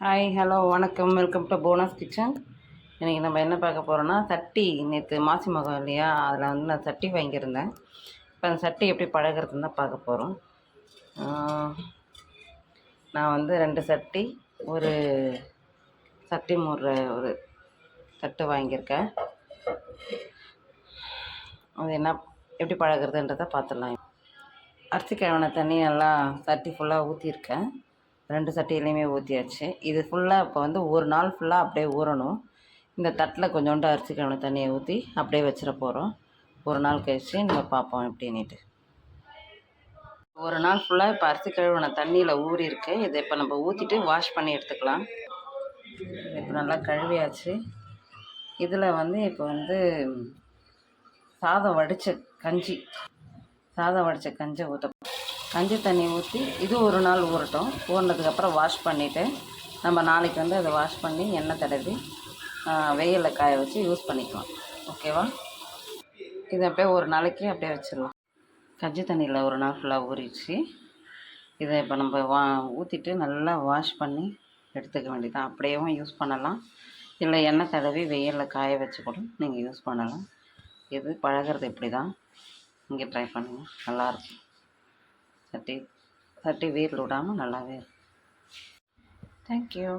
Hi hello வணக்கம், welcome to bonus kitchen. இன்றைக்கி நம்ம என்ன பார்க்க போகிறோன்னா, சட்டி நேற்று மாசி மகம் இல்லையா, அதில் வந்து நான் சட்டி வாங்கியிருந்தேன். இப்போ அந்த சட்டி எப்படி பழகிறதுன்னு தான் பார்க்க போகிறோம். நான் வந்து 2 சட்டி, ஒரு சட்டி மூடுற ஒரு தட்டு வாங்கியிருக்கேன். அது என்ன எப்படி பழகிறதுன்றதை பார்த்துடலாம். அரிசி கழுவின தண்ணி நல்லா சட்டி ஃபுல்லாக ஊற்றிருக்கேன். 2 சட்டியிலையுமே ஊற்றியாச்சு. இது ஃபுல்லாக இப்போ வந்து ஒரு நாள் ஃபுல்லாக அப்படியே ஊறணும். இந்த தட்டில் கொஞ்சோண்டு அரிசி கழுவின தண்ணியை ஊற்றி அப்படியே வச்சிட போகிறோம். ஒரு நாள் கழிச்சு நம்ம பார்ப்போம் எப்படின்னுட்டு. ஒரு நாள் ஃபுல்லாக இப்போ அரிசி கழுவின தண்ணியில் ஊறியிருக்கு. இதை இப்போ நம்ம ஊற்றிட்டு வாஷ் பண்ணி எடுத்துக்கலாம். இப்போ நல்லா கழுவியாச்சு. இதில் வந்து இப்போ வந்து சாதம் வடித்த கஞ்சி ஊற்ற கஞ்சி தண்ணி ஊற்றி இது ஒரு நாள் ஊறட்டும். ஊறினதுக்கப்புறம் வாஷ் பண்ணிவிட்டு நம்ம நாளைக்கு வந்து அதை வாஷ் பண்ணி எண்ணெய் தடவி வெயிலில் காய வச்சு யூஸ் பண்ணிக்கலாம். ஓகேவா? இதை அப்படியே ஒரு நாளைக்கு அப்படியே வச்சிடலாம். கஞ்சி தண்ணியில் ஒரு நாள் ஃபுல்லாக ஊறிடுச்சு. இதை இப்போ நம்ம ஊற்றிட்டு நல்லா வாஷ் பண்ணி எடுத்துக்க வேண்டியதான். அப்படியேவும் யூஸ் பண்ணலாம், இல்லை எண்ணெய் தடவி வெயிலில் காய வச்சு கூட நீங்கள் யூஸ் பண்ணலாம். இது பழகிறது இப்படி தான். இங்கே ட்ரை பண்ணுங்கள், நல்லாயிருக்கும். சட்டி வீரில் விடாமல் நல்லாவே இருக்கும். தேங்க்யூ.